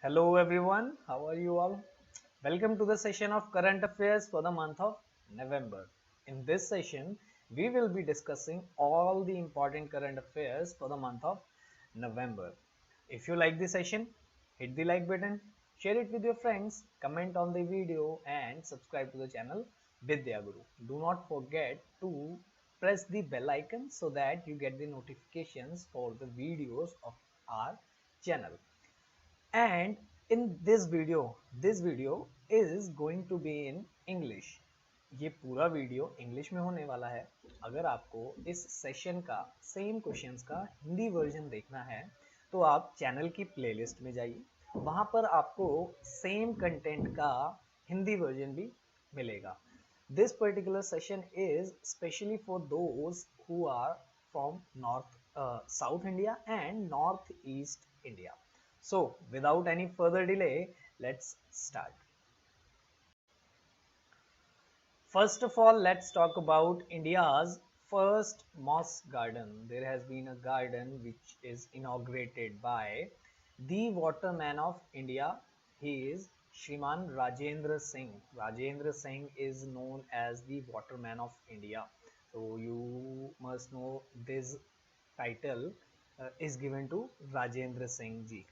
Hello everyone, how are you all? Welcome to the session of current affairs for the month of November. In this session, we will be discussing all the important current affairs for the month of November. If you like the session, hit the like button, share it with your friends, comment on the video and subscribe to the channel Vidya Guru. Do not forget to press the bell icon so that you get the notifications for the videos of our channel. And in this video is going to be in English. ये पूरा video English में होने वाला है. अगर आपको इस session का सेम क्वेश्चंस का हिंदी वर्जन देखना है तो आप चैनल की प्लेलिस्ट में जाइए, वहां पर आपको सेम कंटेंट का हिंदी वर्जन भी मिलेगा. This particular session is specially for those who are from South India and Northeast India. So, without any further delay, let's start. First of all, let's talk about India's first moss garden. There has been a garden which is inaugurated by the waterman of India. He is Shriman Rajendra Singh. Rajendra Singh is known as the waterman of India. So you must know this title is given to Rajendra Singh ji.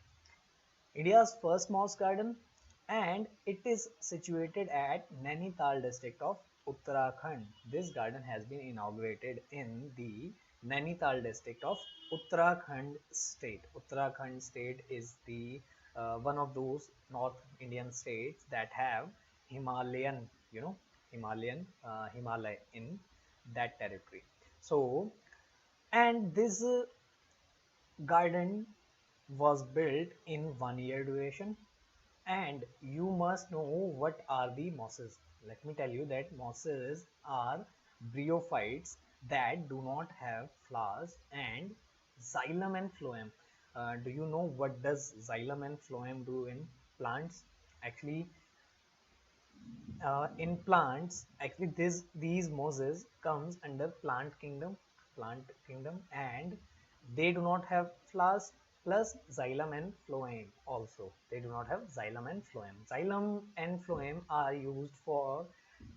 India's first moss garden, and it is situated at Nainital district of Uttarakhand. This garden has been inaugurated in the Nainital district of Uttarakhand state. Uttarakhand state is the one of those North Indian states that have Himalayan, Himalaya in that territory. So, and this garden was built in 1 year duration. And you must know what are the mosses. Let me tell you that mosses are bryophytes that do not have flowers and xylem and phloem. Do you know what does xylem and phloem do in plants? Actually, in plants, actually these mosses comes under plant kingdom, and they do not have flowers, plus xylem and phloem also. They do not have xylem and phloem. Xylem and phloem are used for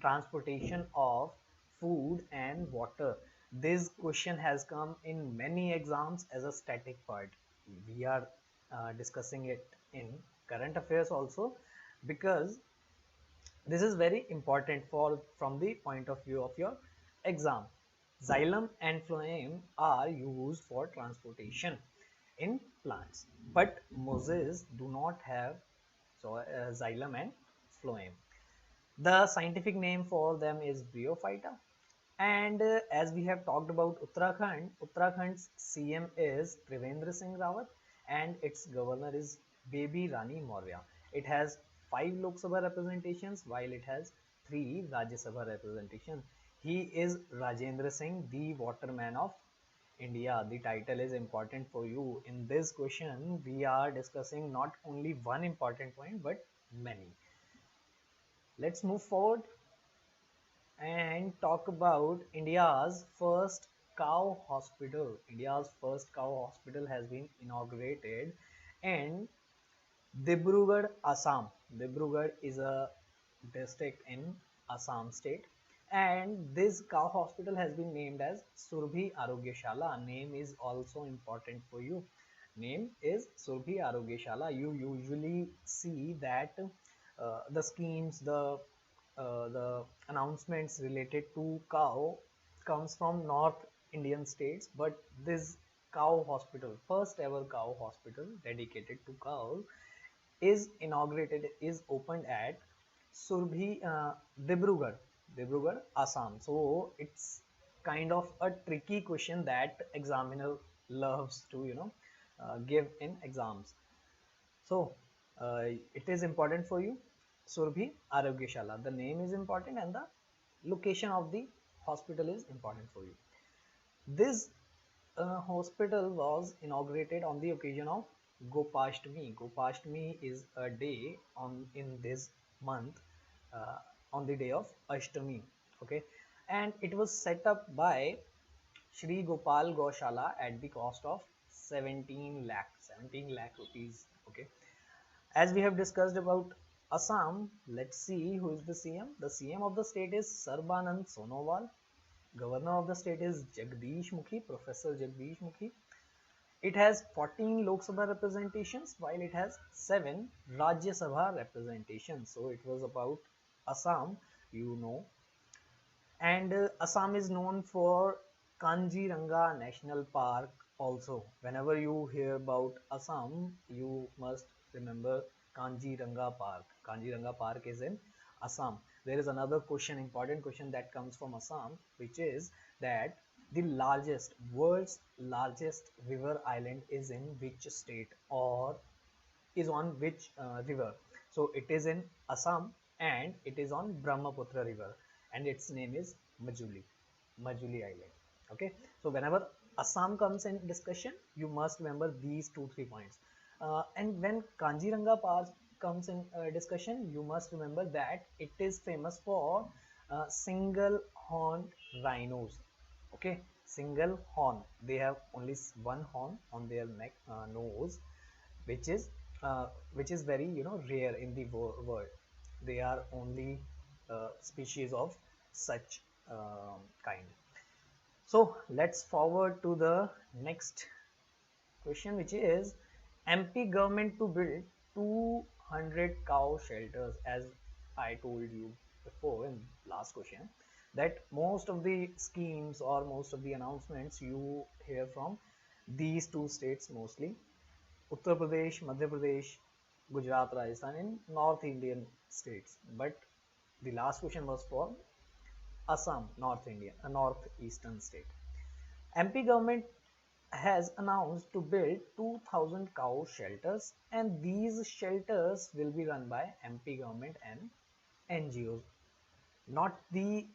transportation of food and water. This question has come in many exams as a static part. We are discussing it in current affairs also, because this is very important for from the point of view of your exam. Xylem and phloem are used for transportation in plants, but mosses do not have xylem and phloem. The scientific name for them is Bryophyta. And as we have talked about Uttarakhand, Uttarakhand's CM is Trivendra Singh Rawat and its governor is Baby Rani Maurya. It has 5 Lok Sabha representations while it has 3 Rajya Sabha representations. He is Rajendra Singh, the waterman of India. The title is important for you. In this question, we are discussing not only one important point but many. Let's move forward and talk about India's first cow hospital. India's first cow hospital has been inaugurated in Dibrugarh, Assam. Dibrugarh is a district in Assam state, and this cow hospital has been named as Surbhi Arogyashala. Name is also important for you. Name is Surbhi Arogyashala. You usually see that the schemes, the announcements related to cow comes from North Indian states, but this cow hospital, first ever cow hospital dedicated to cows, is opened at Dibrugarh, Assam. So it's kind of a tricky question that examiner loves to give in exams. So it is important for you. Surbhi Arogyashala. The name is important and the location of the hospital is important for you. This hospital was inaugurated on the occasion of Gopashtami. Gopashtami is a day on in this month, on the day of Ashtami. Okay, and it was set up by Shri Gopal Goshala at the cost of 17 lakh rupees. Okay, As we have discussed about Assam, let's see who is the CM. The CM of the state is Sarbanand Sonowal. Governor of the state is Jagdish Mukhi, Professor Jagdish Mukhi. It has 14 Lok Sabha representations while it has 7 Rajya Sabha representations. So it was about Assam, you know. And Assam is known for Kanjiranga National Park also. Whenever you hear about Assam, you must remember Kanjiranga Park. Kanjiranga Park is in Assam. There is another question, important question that comes from Assam, which is that the world's largest river island is in which state or is on which river. So it is in Assam and it is on Brahmaputra river and its name is Majuli Island. Okay, so whenever Assam comes in discussion, you must remember these 2-3 points. And when Kanjiranga Pass comes in discussion, you must remember that it is famous for single horned rhinos. Okay, single horn. They have only one horn on their neck, nose, which is very rare in the world. They are only species of such kind. So let's forward to the next question, which is MP government to build 200 cow shelters. As I told you before in last question, that most of the schemes or most of the announcements you hear from these two states mostly, Uttar Pradesh, Madhya Pradesh, Gujarat, Rajasthan in North Indian states. But the last question was for Assam, North India, a northeastern state. MP government has announced to build 2000 cow shelters, and these shelters will be run by MP government and NGOs. Not the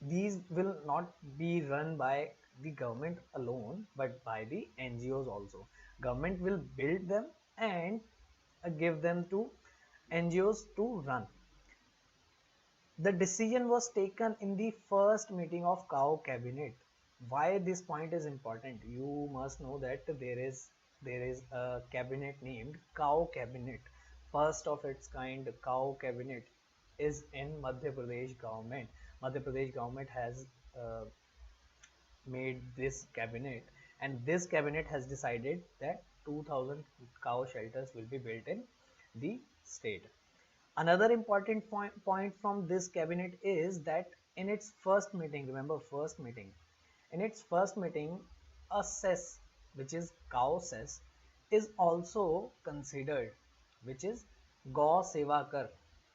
These will not be run by the government alone, but by the NGOs also. Government will build them and give them to NGOs to run. The decision was taken in the first meeting of cow cabinet. Why this point is important? You must know that there is a cabinet named cow cabinet, first of its kind cow cabinet is in Madhya Pradesh government. Madhya Pradesh government has uh, made this cabinet, and this cabinet has decided that 2000 cow shelters will be built in the state. Another important point from this cabinet is that in its first meeting, remember first meeting, in its first meeting, a cess, which is cow cess, is also considered, which is Gaw Seva Kar.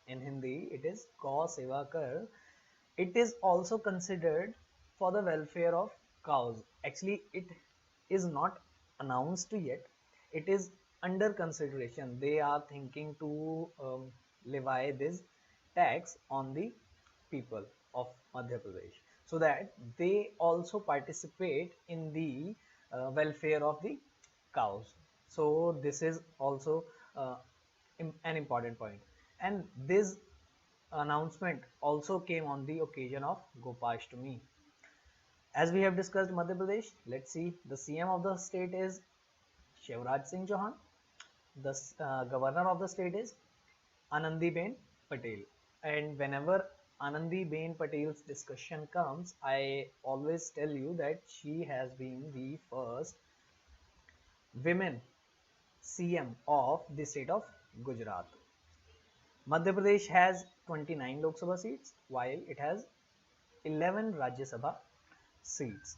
In Hindi, it is Gaw Seva Kar. It is also considered for the welfare of cows. Actually, it is not announced yet. It is under consideration. They are thinking to levy this tax on the people of Madhya Pradesh so that they also participate in the welfare of the cows. So this is also uh, an important point. And this announcement also came on the occasion of Gopashtami. As we have discussed Madhya Pradesh, let's see, the CM of the state is Shivraj Singh Chauhan. The governor of the state is Anandiben Patel. And whenever Anandiben Patel's discussion comes, I always tell you that she has been the first women CM of the state of Gujarat. Madhya Pradesh has 29 Lok Sabha seats while it has 11 Rajya Sabha seats.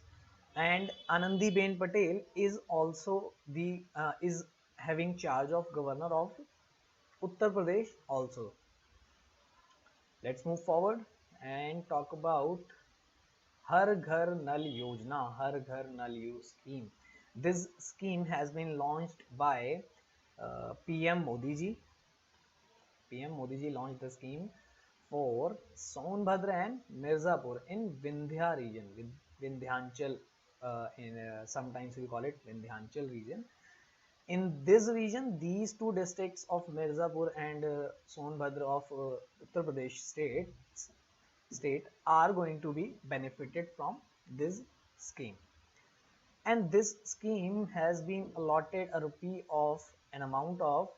And Anandiben Patel is also is having charge of governor of Uttar Pradesh also. Let's move forward and talk about Har Ghar Nal Yojana, Har Ghar Nal scheme. This scheme has been launched by PM Modi ji. PM Modi ji launched the scheme for Sonbhadra and Mirzapur in Vindhya region, with Vindhyanchal, sometimes we call it Vindhyanchal region. In this region, these two districts of Mirzapur and Sonbhadra of Uttar Pradesh state are going to be benefited from this scheme. and this scheme has been allotted a rupee of an amount of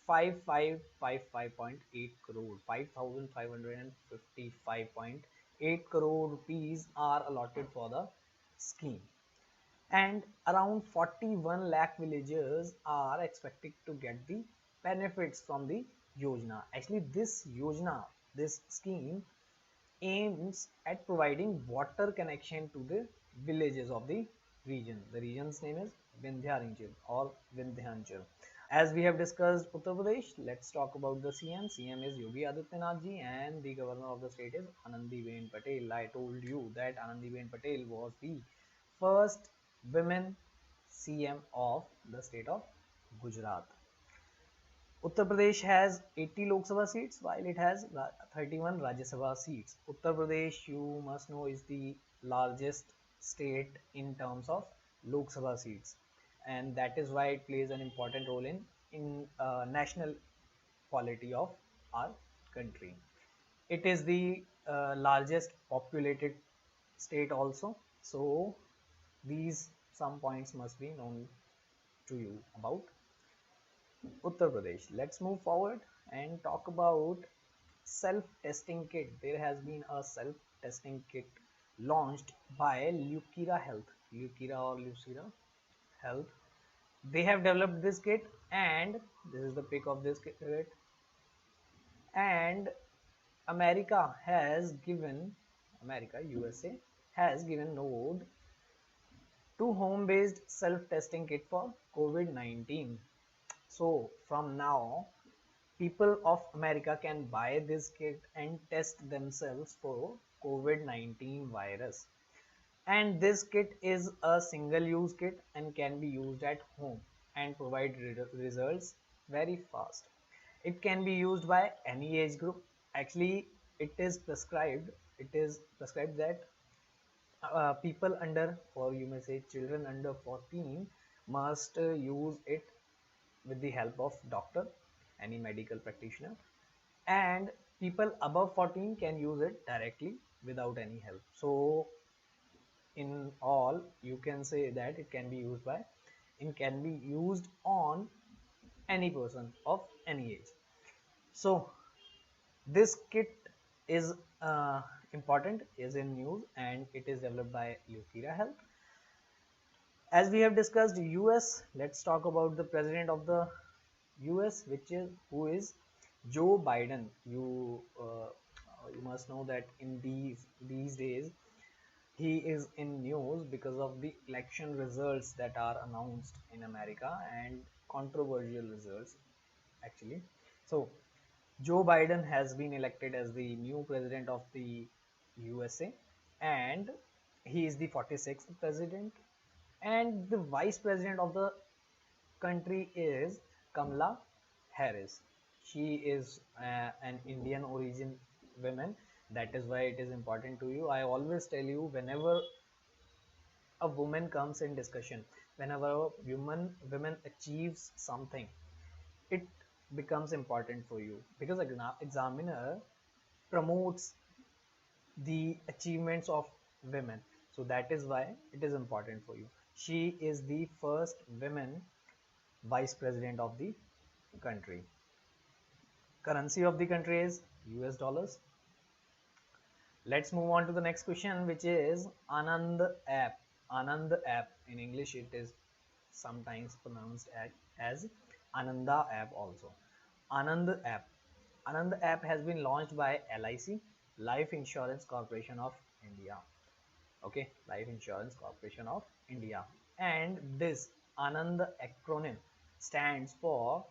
5555.8 crore, 5555.8 crore rupees are allotted for the scheme, and around 41 lakh villagers are expected to get the benefits from the yojana. Actually, this yojana, this scheme aims at providing water connection to the villages of the region. The region's name is Vindhya region or Vindhyanchal. As we have discussed Uttar Pradesh, let's talk about the CM. CM is Yogi Adityanath ji and the governor of the state is Anandiben Patel. I told you that Anandiben Patel was the first women CM of the state of Gujarat. Uttar Pradesh has 80 Lok Sabha seats while it has 31 Rajya Sabha seats. Uttar Pradesh, you must know, is the largest state in terms of Lok Sabha seats, and that is why it plays an important role in national polity of our country. It is the largest populated state also, so these some points must be known to you about Uttar Pradesh. Let's move forward and talk about self-testing kit. There has been a self-testing kit launched by Lucira Health. Lucira or Lucira Health. They have developed this kit, and this is the pic of this kit. And America, USA has given node to home-based self-testing kit for COVID-19. So from now, people of America can buy this kit and test themselves for COVID-19 virus. And this kit is a single-use kit and can be used at home and provide results very fast. It can be used by any age group. Actually, it is prescribed that people under, or you may say children under 14, must use it with the help of doctor, any medical practitioner, and people above 14 can use it directly without any help. So in all, you can say that it can be used on any person of any age. So this kit is important, is in news, and it is developed by Lucira Health. As we have discussed US, let's talk about the president of the US, who is Joe Biden. You must know that in these days he is in news because of the election results that are announced in America, and controversial results actually. So Joe Biden has been elected as the new president of the USA, and he is the 46th president, and the vice president of the country is Kamala Harris. She is an Indian origin woman. That is why it is important to you. I always tell you, whenever a woman comes in discussion, whenever a woman achieves something, it becomes important for you because examiner promotes the achievements of women. So that is why it is important for you. She is the first woman vice president of the country. Currency of the country is US dollars. Let's move on to the next question, which is Anand app. Anand app, in English it is sometimes pronounced as Ananda app also. Anand app. Anand app has been launched by LIC, Life Insurance Corporation of India. Okay, Life Insurance Corporation of India. And this Anand acronym stands for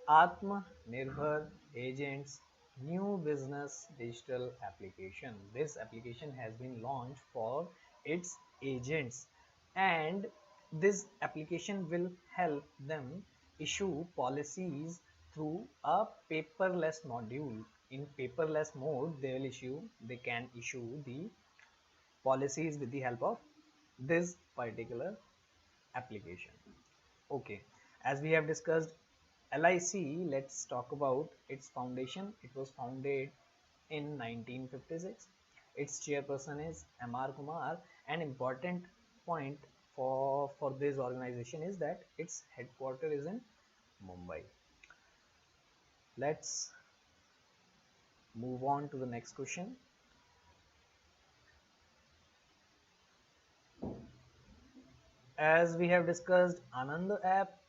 Atmanirbhar Agents New Business Digital Application. This application has been launched for its agents, and this application will help them issue policies through a paperless module. In paperless mode, they can issue the policies with the help of this particular application. Okay, as we have discussed LIC, let's talk about its foundation. It was founded in 1956. Its chairperson is M.R. Kumar. An important point for this organization is that its headquarters is in Mumbai. Let's move on to the next question. As we have discussed Anand app,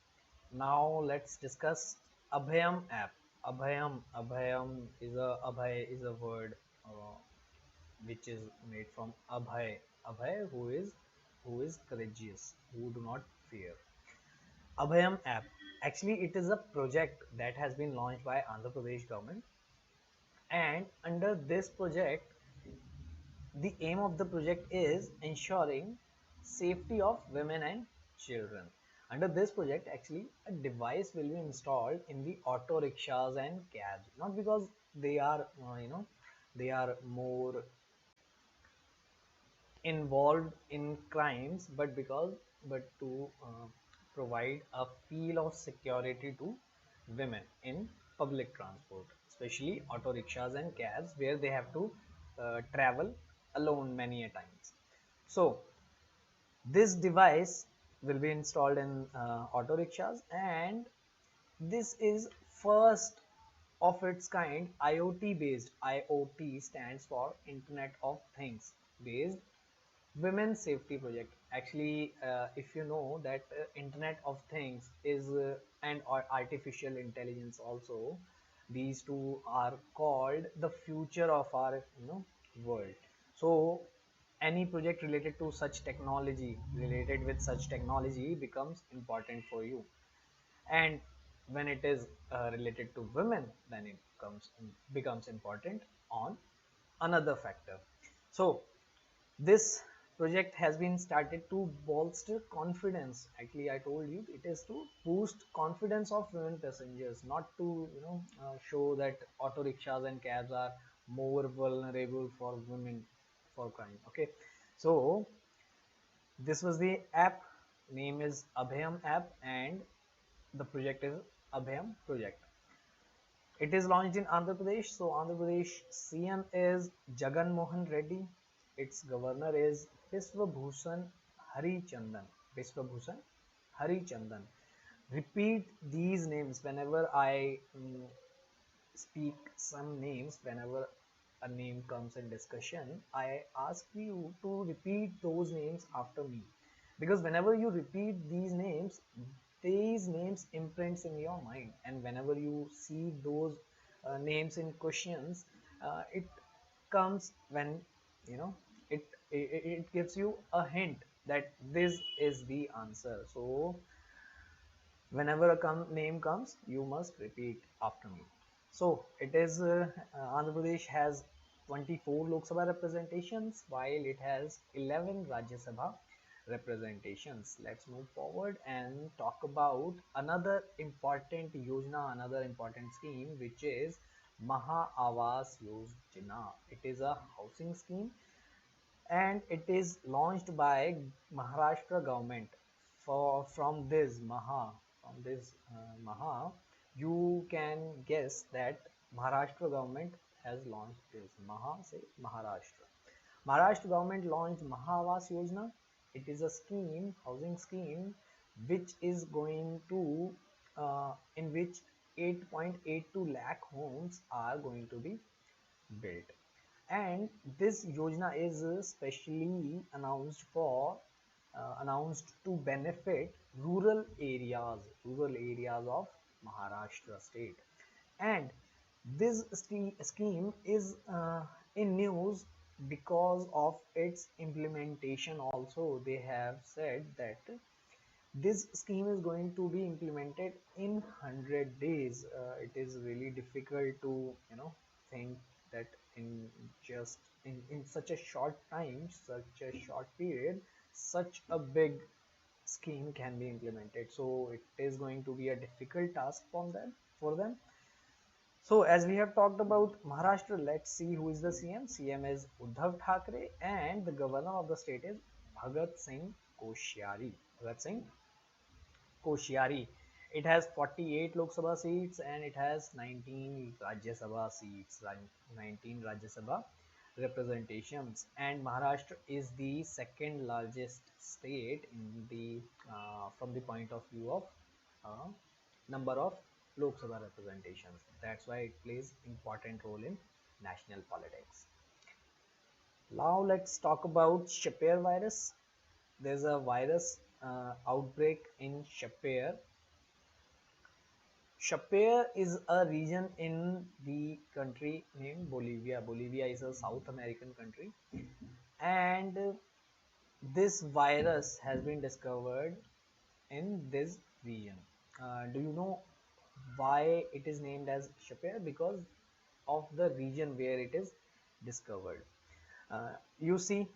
now let's discuss Abhayam app. Abhayam is a word which is made from Abhay. Abhay, who is courageous, who do not fear. Abhayam app. Actually, it is a project that has been launched by Andhra Pradesh government, and under this project, the aim of the project is ensuring safety of women and children. Under this project, actually, a device will be installed in the auto rickshaws and cabs. Not because they are, they are more involved in crimes, but to provide a feel of security to women in public transport, especially auto rickshaws and cabs, where they have to travel alone many a times. So this device will be installed in auto rickshaws, and this is first of its kind IoT based. IoT stands for Internet of Things based women's safety project. Actually, if you know that Internet of Things is and artificial intelligence also, these two are called the future of our world. So any project related to such technology, related with such technology, becomes important for you. And when it is related to women, then it becomes important on another factor. So this project has been started to bolster confidence. Actually, I told you it is to boost confidence of women passengers, not to show that auto rickshaws and cabs are more vulnerable for women for crime. Okay, so this was the app. Name is Abhayam app, and the project is Abhayam project. It is launched in Andhra Pradesh. So Andhra Pradesh CM is Jagan Mohan Reddy. Its governor is Biswabhushan Harichandan. Biswabhushan Harichandan. Repeat these names whenever I speak some names. Whenever a name comes in discussion, I ask you to repeat those names after me, because whenever you repeat these names imprints in your mind, and whenever you see those names in questions, it comes when you know it gives you a hint that this is the answer. So whenever a name comes, you must repeat after me. So it is Andhra Pradesh has 24 Lok Sabha representations, while it has 11 Rajya Sabha representations. Let's move forward and talk about another important yojana, another important scheme, which is Maha Awas Yojana. It is a housing scheme, and it is launched by Maharashtra government. From this Maha, you can guess that Maharashtra government has launched this. Maha, say Maharashtra. Maharashtra government launched Mahavas Yojana. It is a scheme, housing scheme, which is going to in which 8.82 lakh homes are going to be built. And this yojana is specially announced to benefit rural areas of Maharashtra state. And this scheme is in news because of its implementation. Also, they have said that this scheme is going to be implemented in 100 days. It is really difficult to think that in just in such a short time, such a short period, such a big scheme can be implemented. So it is going to be a difficult task for them. So as we have talked about Maharashtra, let's see who is the CM. CM is Uddhav Thackeray, and the governor of the state is Bhagat Singh Koshyari. Bhagat Singh Koshyari. It has 48 Lok Sabha seats, and it has 19 Rajya Sabha seats. 19 Rajya Sabha representations, and Maharashtra is the second largest state in the from the point of view of uh, number of Lok Sabha representations. That's why it plays important role in national politics. Now let's talk about Shapir virus. There's a virus outbreak in Shapir. Shapir is a region in the country named Bolivia. Bolivia is a South American country, and this virus has been discovered in this region. Do you know why it is named as Shapir? Because of the region where it is discovered. You see,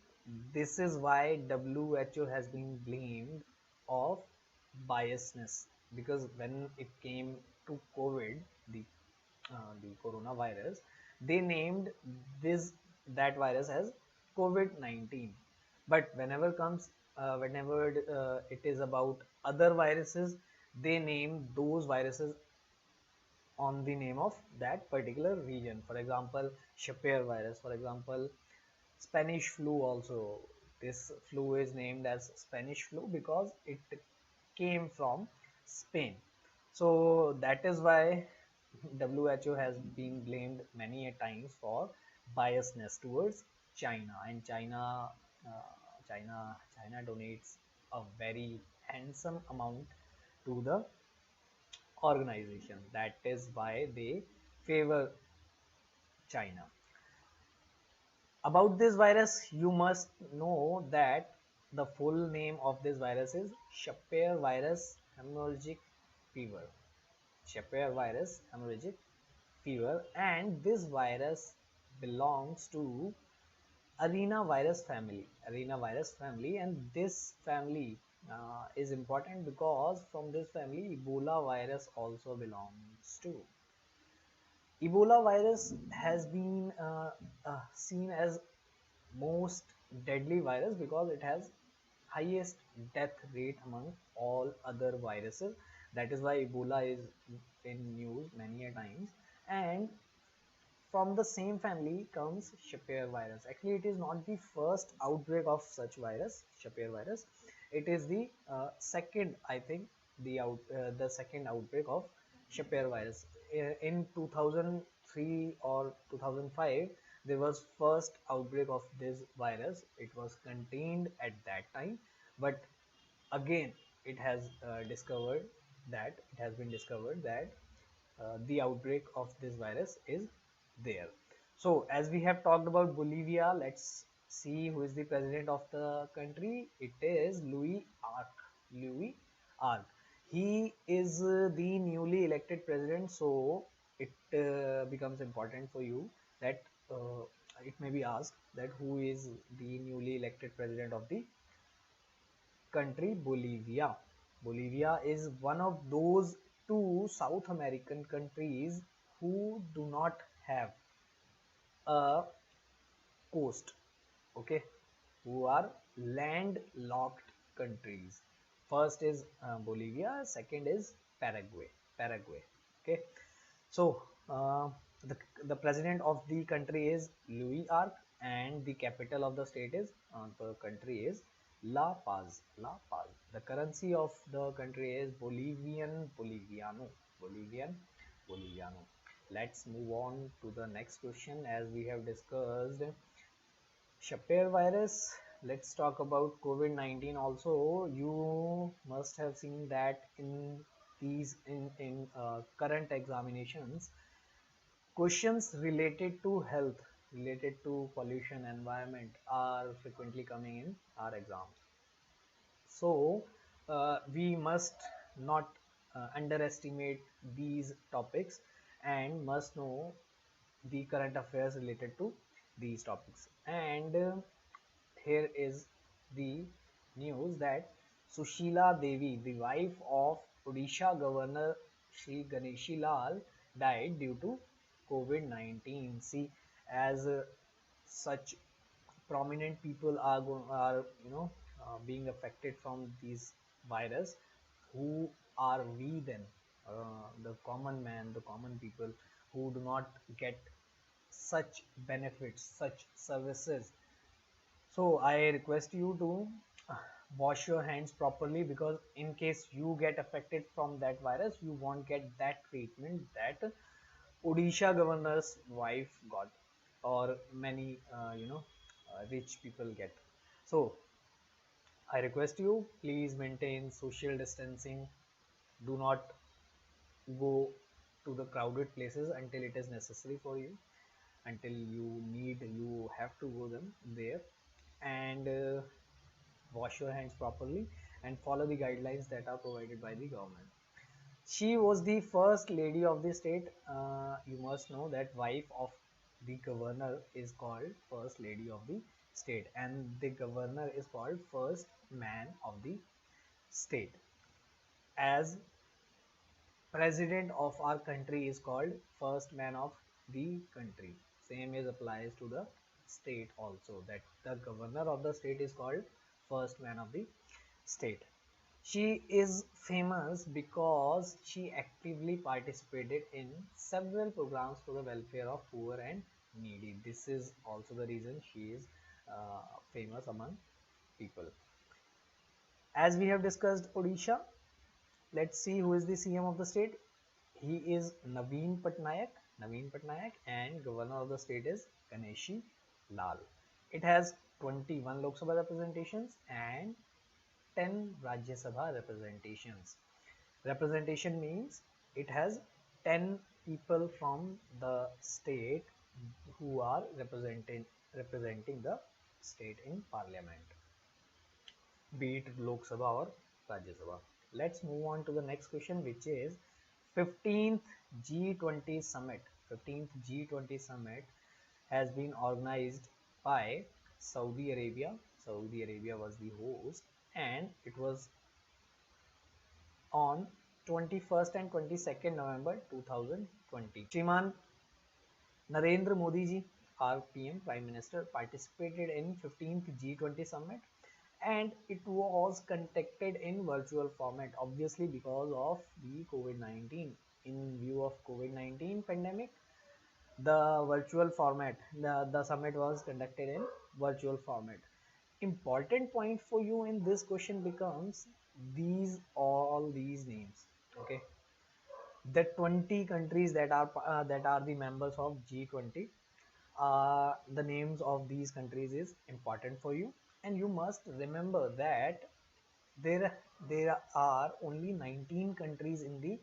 this is why WHO has been blamed of biasness, because when it came to COVID, the the coronavirus, they named this that virus as COVID-19. But whenever it is about other viruses, they name those viruses on the name of that particular region. For example, Shapir virus. For example, Spanish flu also. This flu is named as Spanish flu because it came from Spain. So that is why WHO has been blamed many a times for biasness towards China, and China donates a very handsome amount to the organization. That is why they favor China. About this virus, you must know that the full name of this virus is Shapir virus hemorrhagic fever. Shapir virus hemorrhagic fever, and this virus belongs to arena virus family. Arena virus family, and this family is important because from this family Ebola virus also belongs to. Ebola virus has been seen as most deadly virus because it has highest death rate among all other viruses. That is why Ebola is in news many a times. And from the same family comes Shapir virus. Actually, it is not the first outbreak of such virus, Shapir virus. It is the second, I think, the second outbreak of Shapir virus. In 2003 or 2005, there was first outbreak of this virus. It was contained at that time, but again, it has been discovered that the outbreak of this virus is there. So as we have talked about Bolivia, let's see who is the president of the country. It is Luis Arc. Luis Arc. He is the newly elected president, so it becomes important for you that it may be asked that who is the newly elected president of the country. Bolivia. Bolivia is one of those two South American countries who do not have a coast, okay, who are landlocked countries. First is Bolivia, second is Paraguay, okay. So the, the president of the country is Luis Arc, and the capital of the state is the country is La Paz. La Paz. The currency of the country is Bolivian Boliviano. Let's move on to the next question. As we have discussed Shapir virus, let's talk about COVID-19 also. You must have seen that in these in current examinations, questions related to health, related to pollution, environment are frequently coming in our exams. So we must not underestimate these topics and must know the current affairs related to these topics. And here is the news that Sushila Devi, the wife of Odisha Governor Sri Ganeshi Lal, died due to COVID-19. See, as such prominent people are being affected from these virus, who are we then? The common man, the common people who do not get such benefits, such services. So I request you to wash your hands properly, because in case you get affected from that virus, you won't get that treatment that Odisha governor's wife got, or many rich people get. So I request you, please maintain social distancing. Do not go to the crowded places until it is necessary for you. Until you have to go them there, and wash your hands properly and follow the guidelines that are provided by the government. She was the first lady of the state. You must know that wife of the governor is called first lady of the state, and the governor is called first man of the state. As president of our country is called first man of the country. Same is applies to the state also, that the governor of the state is called first man of the state. She is famous because she actively participated in several programs for the welfare of poor and needy. This is also the reason she is famous among people. As we have discussed Odisha, let's see who is the CM of the state. He is Naveen Patnaik. Naveen Patnaik, and governor of the state is Ganeshi Lal. It has 21 Lok Sabha representations and 10 Rajya Sabha representations. Representation means it has 10 people from the state who are representing the state in parliament, be it Lok Sabha or Rajya Sabha. Let's move on to the next question, which is 15th G20 summit. 15th G20 summit has been organized by Saudi Arabia. Saudi Arabia was the host, and it was on 21st and 22nd November 2020. Shriman Narendra Modi ji, our PM, Prime Minister, participated in 15th G20 summit, and it was conducted in virtual format, obviously because of the COVID-19. In view of COVID-19 pandemic, the virtual format, the summit was conducted in virtual format. Important point for you in this question becomes all these names. Okay, the 20 countries that are the members of G20, the names of these countries is important for you, and you must remember that there there are only 19 countries in the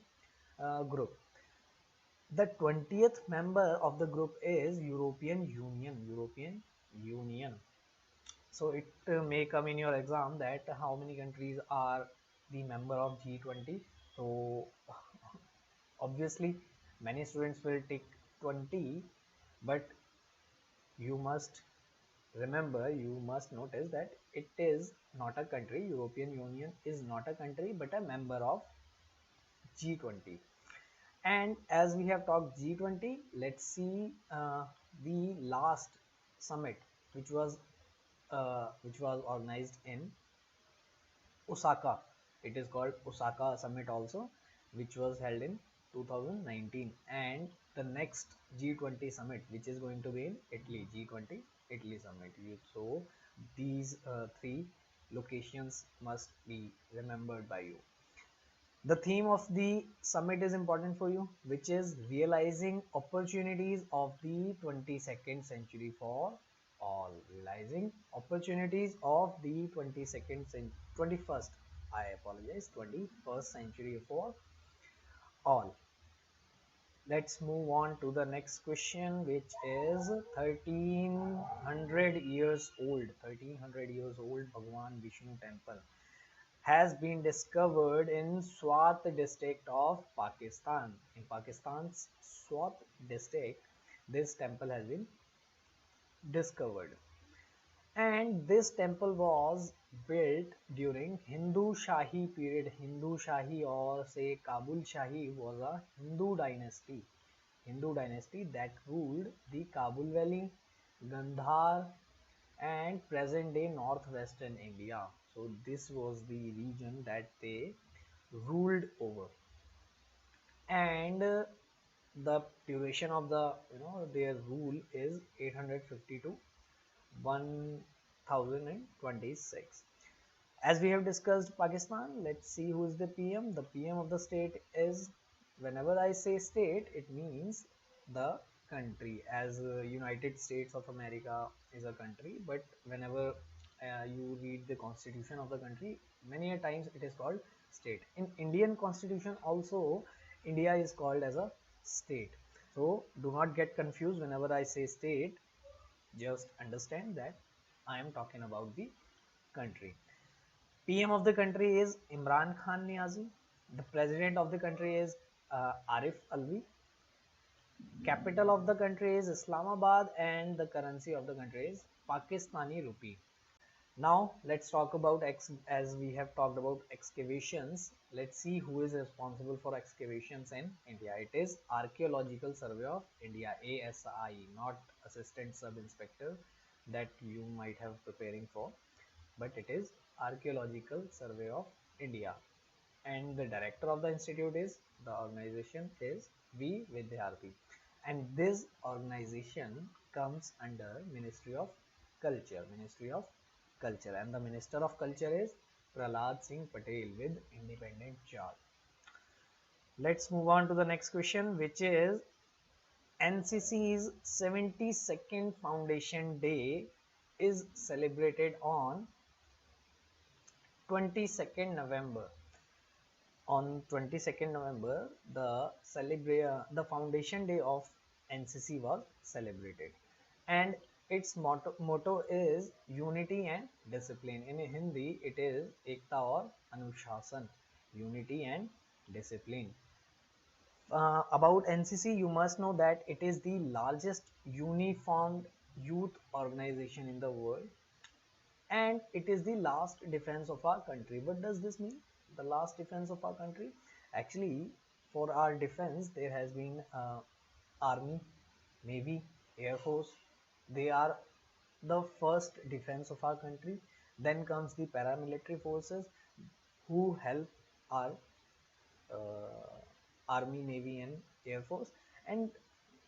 group. The 20th member of the group is European Union. European Union. So it may come in your exam that how many countries are the member of G20. So obviously many students will take 20, but you must remember, you must notice that it is not a country. European Union is not a country but a member of G20. And as we have talked G20, let's see the last summit, which was organized in Osaka. It is called Osaka Summit also, which was held in 2019. And the next G20 summit, which is going to be in Italy, G20 Italy Summit. So these three locations must be remembered by you. The theme of the summit is important for you, which is realizing opportunities of the 22nd century for all. Realizing opportunities of the 21st, I apologize, 21st century for all. Let's move on to the next question, which is 1300 years old. 1300 years old Bhagwan Vishnu temple has been discovered in Swat district of Pakistan. In Pakistan's Swat district, this temple has been discovered. And this temple was built during Hindu Shahi period. Hindu Shahi, or say Kabul Shahi, was a Hindu dynasty. Hindu dynasty that ruled the Kabul Valley, Gandhar, and present day northwestern India. So this was the region that they ruled over. And the duration of the their rule is 850 to 1026. As we have discussed Pakistan, let's see who is the PM. The PM of the state is, whenever I say state, it means the country. As United States of America is a country, but whenever you read the constitution of the country, many a times it is called state. In Indian constitution also, India is called as a state. So do not get confused whenever I say state. Just understand that I am talking about the country. PM of the country is Imran Khan Niazi. The president of the country is Arif Alvi. Capital of the country is Islamabad, and the currency of the country is Pakistani rupee. Now let's talk about as we have talked about excavations. Let's see who is responsible for excavations in India. It is Archaeological Survey of India, ASI, not Assistant Sub Inspector that you might have preparing for, but it is Archaeological Survey of India. And the director of the institute is, the organization is V Vidyarthi, and this organization comes under Ministry of Culture, and the Minister of Culture is Prahlad Singh Patel with independent charge. Let's move on to the next question, which is NCC's 72nd Foundation Day is celebrated on 22nd November. On 22nd November, the foundation day of NCC was celebrated, and its motto is unity and discipline. In Hindi, it is Ekta aur Anushasan, unity and discipline. About NCC, you must know that it is the largest uniformed youth organization in the world, and it is the last defense of our country. What does this mean? The last defense of our country? Actually, for our defense, there has been army, navy, air force. They are the first defense of our country. Then comes the paramilitary forces who help our army, navy and air force, and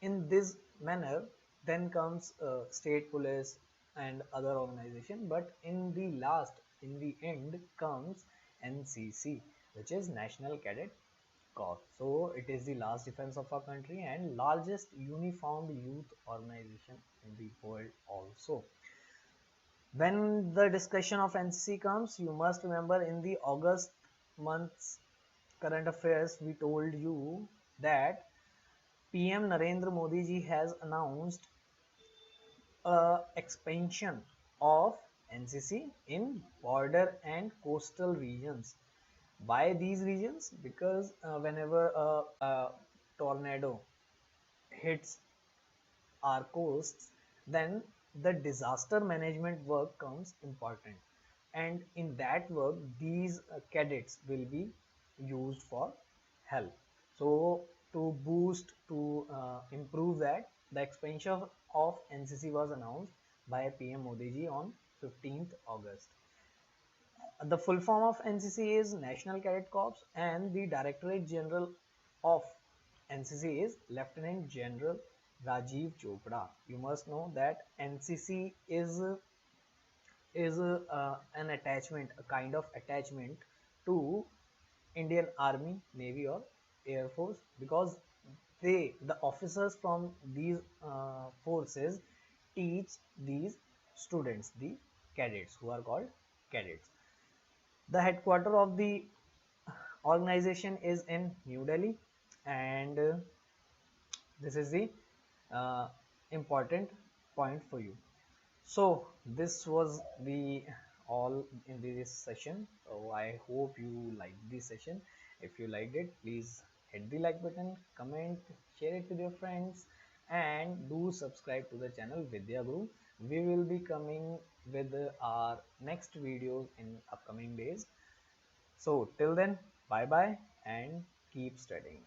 in this manner then comes state police and other organization. But in the end comes NCC, which is National Cadet Corps. So it is the last defense of our country and largest uniformed youth organization in the world also. When the discussion of NCC comes, you must remember in the August month's current affairs, we told you that PM Narendra Modi ji has announced expansion of NCC in border and coastal regions. Why these regions? Because whenever a tornado hits our coasts, then the disaster management work comes important, and in that work these cadets will be used for help. So to improve that, the expansion of NCC was announced by PM Modi ji on 15th August. The full form of NCC is National Cadet Corps, and the Directorate General of NCC is Lieutenant General Rajiv Chopra. You must know that NCC is an attachment, a kind of attachment to Indian Army, Navy or Air Force, because the officers from these forces teach these students, the cadets, who are called cadets. The headquarters of the organization is in New Delhi, and this is the important point for you. So this was the all in this session. So I hope you liked this session. If you liked it, please hit the like button, comment, share it with your friends, and do subscribe to the channel Vidya Guru. We will be coming with our next videos in upcoming days. So till then, bye bye and keep studying.